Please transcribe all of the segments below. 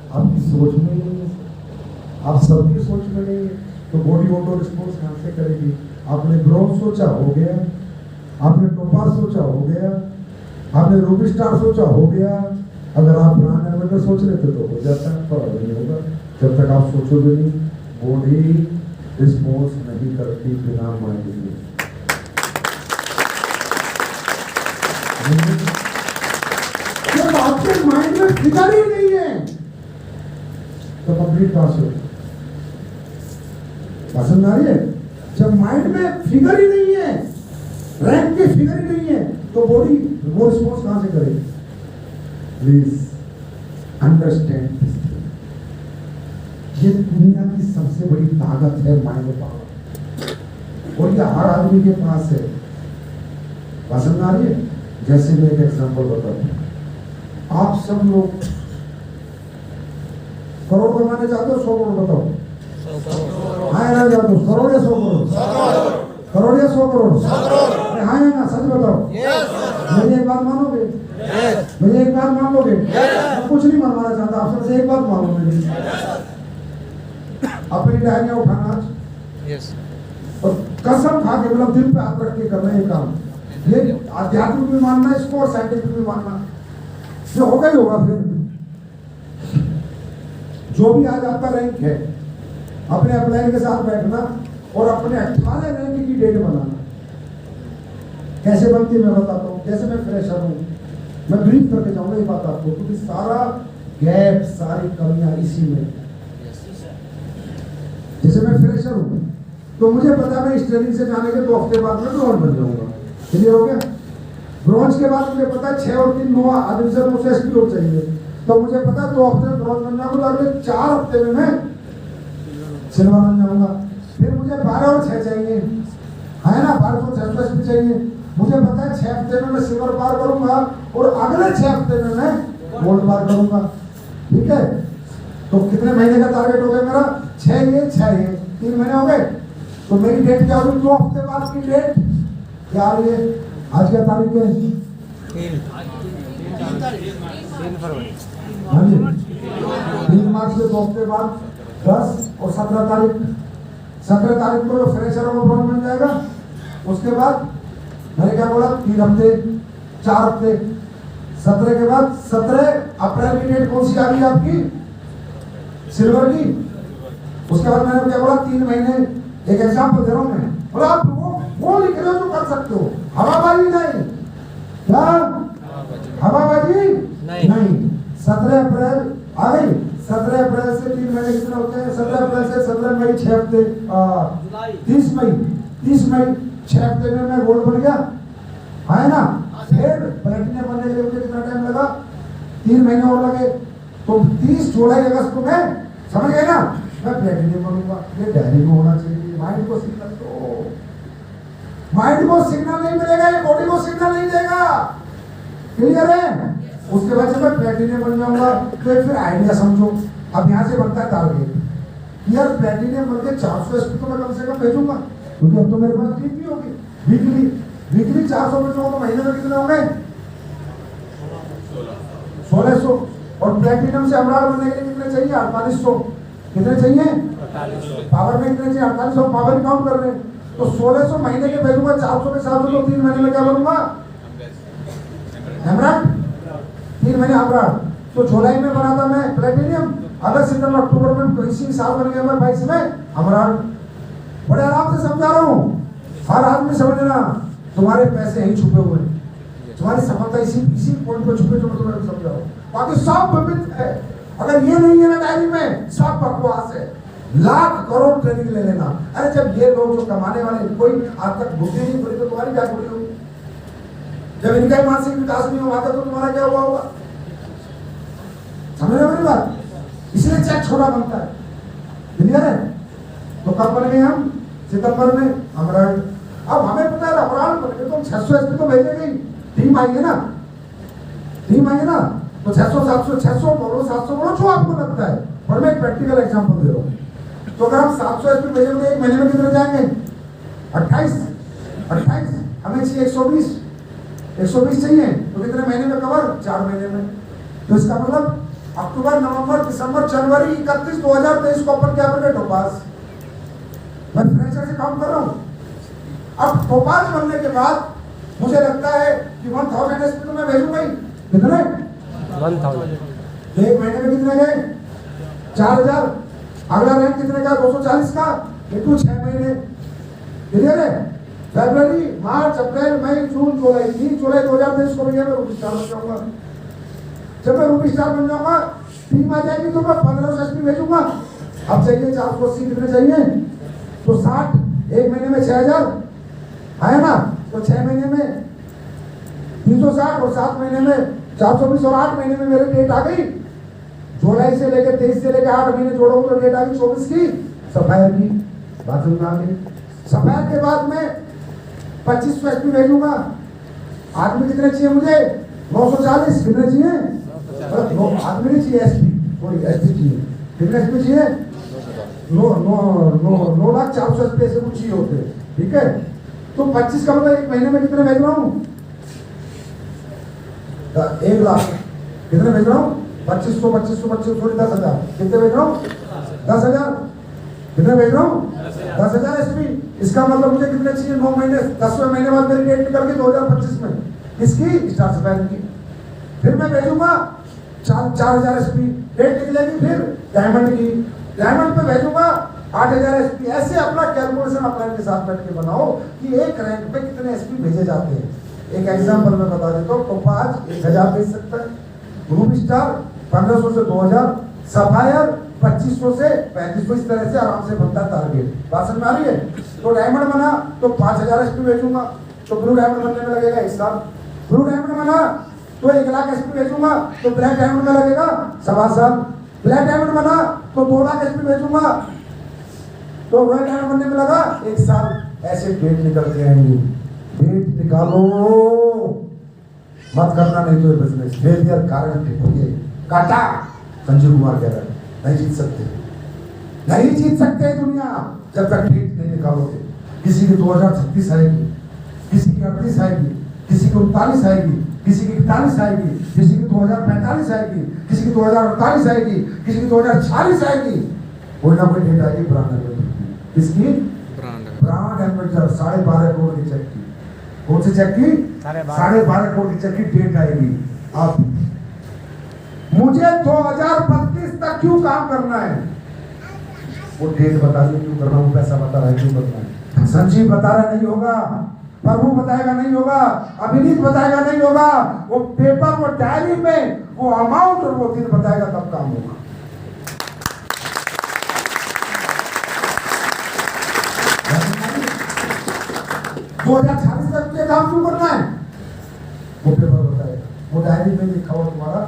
आपकी सोच में ही नहीं है, आप सबकी सोच में नहीं है, तो बॉडी ऑटो रिस्पॉन्स कहाँ से करेगी? आपने ब्रोंज सोचा, हो गया। आपने टोपाज सोचा, हो गया। आपने रूबी स्टार सोचा, हो गया। अगर आप ब्रांड सोच रहे थे तो हो जाता, पर नहीं होगा जब तक आप सोचोगे नहीं। बॉडी रिस्पॉन्स नहीं करती बिना माइंड के। जब आपके माइंड में फिगर ही नहीं है तो कंप्लीट पास हो। पसंद आ रही है? जब माइंड में फिगर ही नहीं है, रैंक की फिगर ही नहीं है, तो बॉडी वो रिस्पॉन्स कहां से करेगी? Please understand this. ये दुनिया की सबसे बड़ी ताकत है माइंड पावर, और ये हर आदमी के पास है। पसंद आ रही है? जैसे मैं एक एग्जांपल बताऊं, आप सब लोग करोड़ कमाने चाहते हो? 100 करोड़ बताओ। हाँ ना जाते हो? करोड़ या 100 करोड़? करोड़ या 100 करोड़? हाँ या ना? सच बताओ। मेरी एक बात मानोगे? मुझे एक बात मान लोगे? मैं कुछ नहीं मनवाना चाहता आपसे, बस एक बात मान लो मेरी। अपनी डायरियां उठाना और कसम खा के, मतलब दिल पे हाथ रख के करना ये काम। ये आध्यात्मिक भी मानना इसको और साइंटिफिक भी मानना, जो होगा ही होगा। फिर जो भी आज आपका रैंक है, अपने अपलाइन के साथ बैठना और अपने 18 रैंक की डेट बनाना। कैसे बनती है मैं बताता हूँ। जैसे मैं फ्रेशर हूँ, मैं ब्रीफ करके जाऊंगा ये बात आपको, क्योंकि सारा गैप, सारी कमियां इसी में। जैसे मैं फ्रेशर हूँ तो मुझे पता है मैं इस ट्रेनिंग से जाने के 2 हफ्ते बाद में ब्रॉन्ज बन जाऊंगा। क्लियर हो गया? ब्रॉन्ज के बाद मुझे पता है 6 और 3 9 डिवीजन मुझे एसपी और चाहिए, तो मुझे पता है 2 हफ्ते में ब्रॉन्ज बन जाऊंगा, तो अगले 4 हफ्ते में मैं सिल्वर बन जाऊंगा। फिर मुझे 12 और 6 चाहिए, है ना? 12 और 6 एसपी चाहिए। मुझे पता है 6 हफ्ते में मैं सिल्वर पार करूंगा और अगले 6 हफ्ते में मैं गोल्ड पार करूंगा। ठीक है? तो कितने महीने का टारगेट हो गया मेरा? 6 ये 3 महीने हो गए। तो मेरी डेट क्या होगी? 2 हफ्ते बाद की डेट क्या आ रही है? आज क्या तारीख है? 3 फरवरी। हाँ जी, 3 मार्च से 2 हफ्ते बाद 10 और 17 तारीख। 17 तारीख को फ्रेशर को ब्रॉन्ज बन जाएगा। उसके बाद मैंने क्या बोला? 3 हफ्ते, 4 हफ्ते। 17 के बाद 17 अप्रैल की डेट कौन सी आ गई आपकी? सिल्वर की। उसके बाद मैंने क्या बोला? 3 महीने। एक एग्जाम्पल दे रहा हूं मैं, और आप वो लिख रहे हो जो कर सकते हो। हवाबाजी नहीं, क्या हवाबाजी नहीं। 17 अप्रैल आ गई। 17 अप्रैल से 3 महीने कितने होते हैं? 17 अप्रैल से 17 मई 6 हफ्ते, 30 मई 6 हफ्ते में मैं गोल्ड बन गया, है ना? फिर प्लेटिनम बनने के लिए मुझे कितना टाइम लगा? 3 महीने और लगे। तो 30 जुलाई अगस्त को मैं, समझ गए ना, मैं प्लेटिनम बनूंगा। ये डायरी में होना चाहिए। माइंड को सिग्नल दो। माइंड को सिग्नल नहीं मिलेगा, ये बॉडी को सिग्नल नहीं देगा। क्लियर है? उसके बाद जब मैं प्लेटिनम बन जाऊंगा तो फिर आइडिया समझो। अब यहाँ से बनता है टारगेट, यार प्लेटिनम बन के 400 एसपी तो मैं कम से कम भेजूंगा, क्योंकि अब तो मेरे पास टीम भी होगी। वीकली 400 भेजूंगा तो महीने में कितने हो गए? 1600। और प्लेटिनम से अमराल बनने के लिए कितने चाहिए? 4800। कितने चाहिए? पावर में कितने चाहिए? 4800। पावर काउंट कर रहे हैं तो 1600 महीने के भेजूंगा। 400 के 700 तो 3 महीने में क्या बनूंगा? एमराल्ड। 3 महीने एमराल्ड। तो जुलाई में बना था मैं प्लेटिनियम, अगस्त सितंबर अक्टूबर में इसी साल बन गया मैं 22 में एमराल्ड। बड़े आराम से समझा रहा हूँ, हर आदमी समझना। तुम्हारे पैसे यही छुपे हुए हैं, तुम्हारी सफलता इसी पॉइंट पर छुपे, जो मैं तुम्हें समझा रहा हूँ। बाकी सब विभिन्न है। अगर ये नहीं है ना डायरी में, सब बकवास है। लाख करोड़ ट्रेनिंग ले लेना। अरे जब ये लोग जो कमाने वाले, कोई आज तक बुद्धि नहीं खुली, तो तुम्हारी क्या खुली होगी? जब इनका मानसिक विकास नहीं हुआ था तो तुम्हारा क्या हुआ होगा? समझ रहे हो मेरी बात? इसलिए चेक छोटा बनता है। क्लियर है? तो कब बन गए हम? सितंबर में एमराल्ड। अब हमें पता है एमराल्ड बन गए तो 600 एसपी तो भेजेंगे ही। टीम आई है ना, तो 600 700 600 बोलो 700 बोलो, जो आपको लगता है। और मैं एक प्रैक्टिकल एग्जांपल दे रहा हूँ। तो अगर हम 700 एसपी भेजेंगे तो 1 महीने में कितने जाएंगे? 28। हमें चाहिए 120 चाहिए, तो कितने महीने में कवर? 4 महीने में। तो इसका मतलब अक्टूबर, नवंबर, दिसंबर, जनवरी 31, 2023 को ओपन किया मैंने टोपाज। मैं फ्रेशर से काम कर रहा हूँ। अब टोपाज बनने के बाद मुझे लगता है कि 1000 एसपी तो मैं भेजूंगा ही। कितने? 1000। एक महीने में कितने गए? 4000। अगला रैंक कितने का? 240 का इंटू 6 महीने। क्लियर है? फरवरी, मार्च, अप्रैल, मई, जून, जुलाई, 3 जुलाई 2023 को भैया मैं रूपी स्टार बन जाऊंगा। जब मैं रूपी स्टार बन जाऊंगा, टीम आ जाएगी तो मैं 1500 एसपी भेजूंगा। अब चाहिए 480, कितने चाहिए? तो 60, एक महीने में 6000 आया ना, तो 6 महीने में 360 और 7 महीने में 420 और 8 महीने में मेरे डेट आ गई। जुलाई से लेकर 23 से लेकर 8 महीने जोड़ो तो डेट आ गई 24 की सफायर की। बात समझ आ गई? सफायर के बाद में 2500 एसपी भेजूंगा। आदमी कितने चाहिए मुझे? 940। कितने चाहिए? आदमी नहीं चाहिए, एसपी, सॉरी एसपी चाहिए। कितने एसपी चाहिए? 9,04,000 एसपी ऐसे कुछ चाहिए होते हैं। ठीक है, तो 25 का मतलब एक महीने में कितने भेज रहा हूँ? 1 लाख। कितने भेज रहा हूँ? 2500 थोड़ी 10,000। कितने भेज रहा हूँ? 10,000। कितने भेज रहा हूँ? 10,000 एसपी। इसका मतलब मुझे कितने चाहिए? 9 महीने, 10वें महीने बाद मेरी डेट निकल गई 2025 में। किसकी? स्टार सफायर की। फिर मैं भेजूंगा 4,000 एसपी। डेट निकलेगी फिर डायमंड की। डायमंड पे भेजूंगा 8,000 एसपी। ऐसे अपना कैलकुलेशन अपने के साथ बैठ के बनाओ कि एक रैंक पे कितने एसपी भेजे जाते हैं। एक एग्जांपल मैं बता देता हूँ। टोपाज 1000 भेज सकता है, रूबी स्टार 1500 से 2000, सफायर 2500 से 3500, इस तरह से आराम से बनता है टारगेट। बात समझ में आ रही है? तो डायमंड बना तो 5000 एसपी भेजूंगा, तो ब्लू डायमंड बनने में लगेगा 1 साल। ब्लू डायमंड बना तो 1 लाख एसपी भेजूंगा, तो ब्लैक डायमंड में लगेगा 1.25 साल। ब्लैक डायमंड बना तो 2 लाख एसपी भेजूंगा, तो रॉयल डायमंड बनने में लगा 1 साल। ऐसे डेट निकलते आएंगे। डेट निकालो, मत करना नहीं तो बिजनेस फेलियर गारंटी। काटा संजीव कुमार कह रहा है, नहीं जीत सकते, नहीं जीत सकते दुनिया जब तक डेट नहीं निकालोगे। किसी की 2036 आएगी, किसी की 38 आएगी, किसी की 39 आएगी, किसी की 41 आएगी, किसी की 2045 आएगी, किसी की 2048 आएगी, किसी की 2046 आएगी। कोई ना कोई डेट आएगी। ब्रांड किसकी? ब्रांड एम्बेसडर 12.5 करोड़ की चेक की। कौन सी चेक की? 12.5 करोड़ की चेक की डेट आएगी। अब मुझे 2032 तक क्यों काम करना है? वो डेट बता रही क्यों करना, वो पैसा बता रहा है क्यों करना है। संजीव बता रहा नहीं होगा, प्रभु बताएगा नहीं होगा, अभिनीत बताएगा नहीं होगा, वो पेपर, वो डायरी में वो अमाउंट और वो दिन बताएगा, तब काम होगा। तो 2046 तक के काम क्यों करना है? वो पेपर बताएगा, वो डायरी में लिखा हुआ तुम्हारा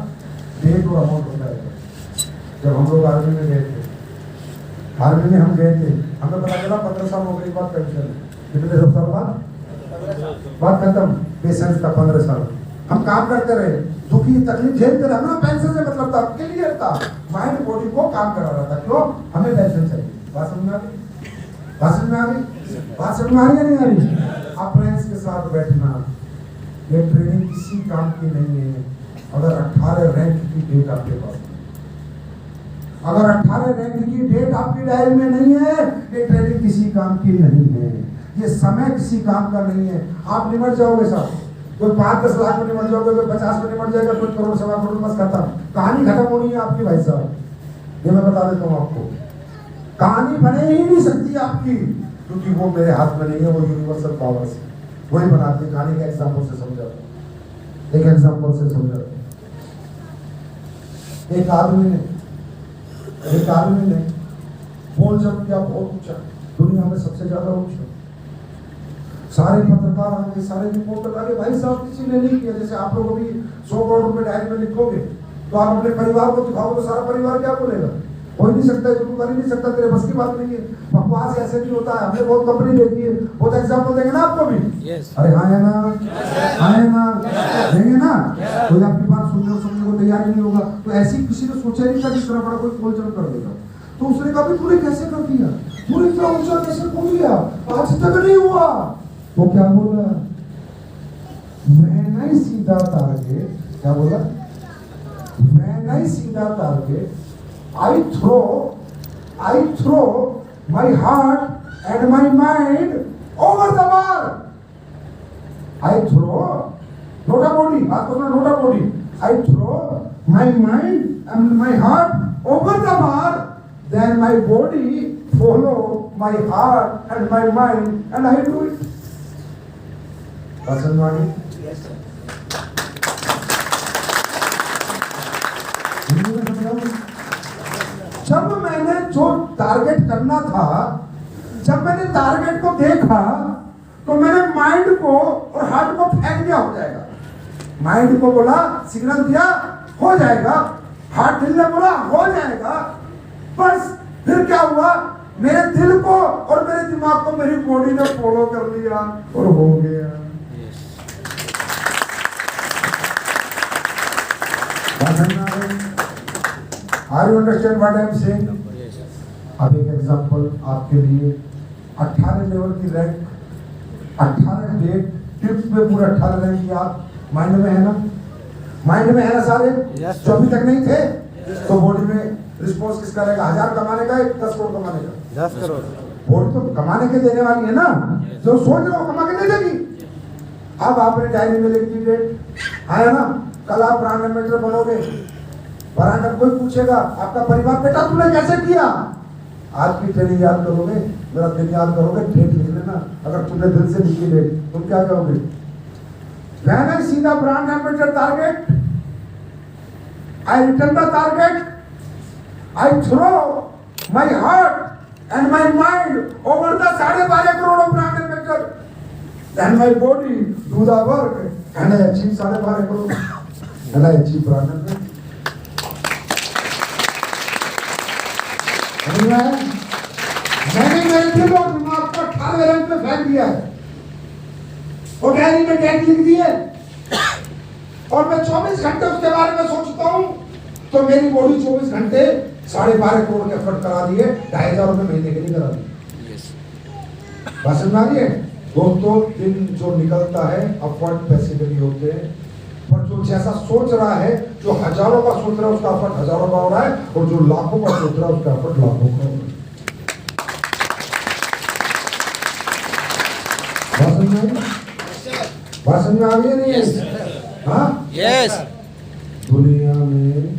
डेट और अमाउंट बताएगा। जब हम लोग आर्मी में गए थे, आर्मी में हम गए थे, हमें पता चला 15 साल नौकरी के बाद पेंशन। कितने साल बाद? बात खत्म। पेशेंस था 15 साल। हम काम करते रहे, दुखी तकलीफ झेलते रहे। हमें पेंशन से मतलब था, क्लियर था, माइंड बॉडी को काम करा रहा था। क्यों? हमें पेंशन चाहिए। बात समझ में आ गई? बात समझ में आ गई? बात समझ में आ रही है नहीं आ रही? अप्रेंटिस के साथ बैठना, ये ट्रेनिंग किसी काम की नहीं है। अगर 18 रैंक की डेट आपके पास, अगर 18 रैंक की डेट आपकी डायरी में नहीं है, ये ट्रेनिंग किसी काम की नहीं है। ये समय किसी काम का नहीं है। आप निमट जाओगे साहब, कोई 5-10 लाख में निमट जाओगे, कोई 50 में निमट जाएगा, कोई करोड़ 1.25 करोड़, बस खत्म। कहानी खत्म होनी है आपकी भाई साहब, ये मैं बता देता हूँ आपको। कहानी बने ही नहीं सकती आपकी, क्योंकि वो मेरे हाथ में नहीं है, वो यूनिवर्सल पावर से वही बनाती है। कहानी के एग्जाम्पल से समझाता हूँ, एक एग्जाम्पल से समझाता हूँ। एक आदमी ने बोल जब किया बहुत ऊंचा, दुनिया में सबसे ज्यादा ऊंचा। सारे पत्रकार आगे, सारे रिपोर्टर आगे, भाई साहब किसी ने नहीं किया। जैसे आप लोग भी 100 करोड़ रुपए डायरी में लिखोगे तो आप अपने परिवार को दिखाओ तो सारा परिवार क्या बोलेगा? हो ही नहीं सकता, तू कर ही नहीं सकता, तेरे बस की बात नहीं है। बकवास ऐसे नहीं होता है। हमने बहुत कंपनी देखी है, बहुत एग्जाम्पल देंगे ना आपको भी। अरे हाँ है ना, हाँ है ना, देंगे ना। कोई आपकी बात सुनने और समझने को तैयार नहीं होगा। तो ऐसी किसी ने सोचा नहीं था कि इतना बड़ा कोई कोलचन कर देगा। तो उसने कहा तूने कैसे कर दिया, तूने इतना ऊंचा कैसे कूद गया, आज तक नहीं हुआ। वो क्या बोला? मैं नहीं सीधा टारगेट, क्या बोला? When I see the target, I throw my heart and my mind over the bar. I throw, not a body, not a body. I throw my mind and my heart over the bar. Then my body follow my heart and my mind, and I do it. पसंद वाली? Yes, sir. जब मैंने जो target करना था, जब मैंने target को देखा, तो मैंने माइंड को और हार्ट को फेंक दिया, हो जाएगा। माइंड को बोला, सिग्नल दिया, हो जाएगा। हार्ट दिल ने बोला, हो जाएगा। बस फिर क्या हुआ, मेरे दिल को और मेरे दिमाग को मेरी बॉडी ने फॉलो कर लिया और हो गया। Are you understand what I am saying? अब एक एग्जांपल आपके लिए, 18 लेवल की रैंक, 18 डेट टिप्स में पूरा 18 रैंक की आप माइंड में है ना? माइंड में है ना सारे? Yes, जो अभी तक नहीं थे, तो बॉडी में रिस्पॉन्स किसका रहेगा? 1000 कमाने का, 10 करोड़ कमाने का? 10 करोड़। बॉडी तो कमाने के देने वाली है ना, जो सोच रहे हो कमा के दे देगी। अब आपने डायरी में लिख दी डेट, है ना? कल आप ब्रांड एम्बेसडर बनोगे, ब्रांड कोई पूछेगा आपका परिवार, बेटा तूने कैसे किया? आज की ट्रेनिंग याद करोगे, मेरा दिन याद करोगे, डेट लिख लेना। अगर तुमने दिल से लिखी डेट, तुम क्या कहोगे? When I see the brand ambassador target, I return the target, I throw my heart and my mind over the 12.5 crore of brand ambassador. Then my body do the work and I achieve 12.5 crore and I achieve brand ambassador. मैंने मेरे दिल और दिमाग को 18 रंग पे फेंक दिया है और डायरी में डेट लिख दी है और मैं 24 घंटे उसके बारे में सोचता हूँ, तो मेरी बॉडी 24 घंटे 12.5 करोड़ के एफर्ट करा दिए, 2,500 रुपए महीने के लिए करा दिए। बात समझ आ रही है दोस्तों? दिन जो निकलता है एफर्ट पैसे के लिए होते हैं, पर जो जैसा सोच रहा है, जो हजारों का सोच रहा है उसका एफर्ट हजारों का हो रहा है, और जो लाखों का सोच रहा है उसका एफर्ट लाखों का हो रहा है। बात समझ में आ गई नहीं है? हाँ? Yes. दुनिया में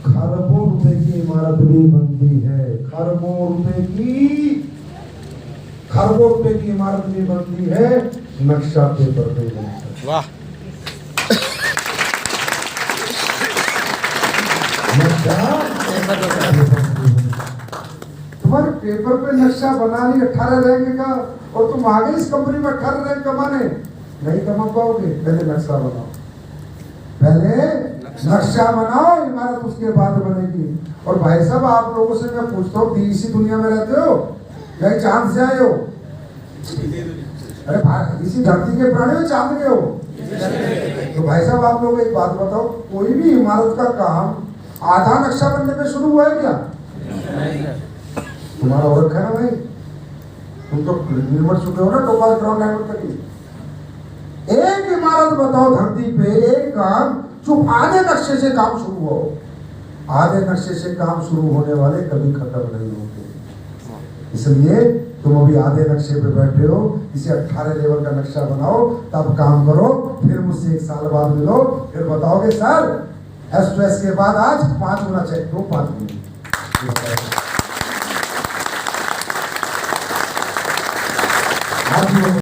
खरबों रुपए की इमारत भी बनती है, खरबों रुपए की इमारत भी बनती है, नक्शा पेपर पे बनता है। वाह। तुम्हारे पेपर पे नक्शा बना ली 18 रैंक का, और तुम आगे इस कंपनी में 18 रैंक कमाने नहीं कमा पाओगे। पहले नक्शा बनाओ, पहले नक्शा बनाओ, इमारत उसके बाद बनेगी। और भाई साहब आप लोगों से मैं पूछता हूँ, इसी दुनिया में रहते हो या चांद से आए हो? अरे भाई इसी धरती के प्राणी हो, चांद के हो? तो भाई साहब आप लोग एक बात बताओ, कोई भी इमारत का काम आधा नक्शा बनने पे शुरू हुआ है क्या? तुम्हारा हो रखा है ना भाई, तुम तो निर्मट चुके हो ना टोपाल ग्राउंड डायमंड तक ही। एक इमारत बताओ धरती पे, एक काम जो आधे नक्शे से काम शुरू हो। आधे नक्शे से काम शुरू होने वाले कभी खत्म नहीं होंगे। इसलिए तुम अभी आधे नक्शे पे बैठे हो, इसे 18 लेवल का नक्शा बनाओ, तब काम करो। फिर मुझसे 1 साल बाद मिलो, फिर बताओगे सर S2S के बाद आज 5 होना चाहिए, तो 5 होंगे।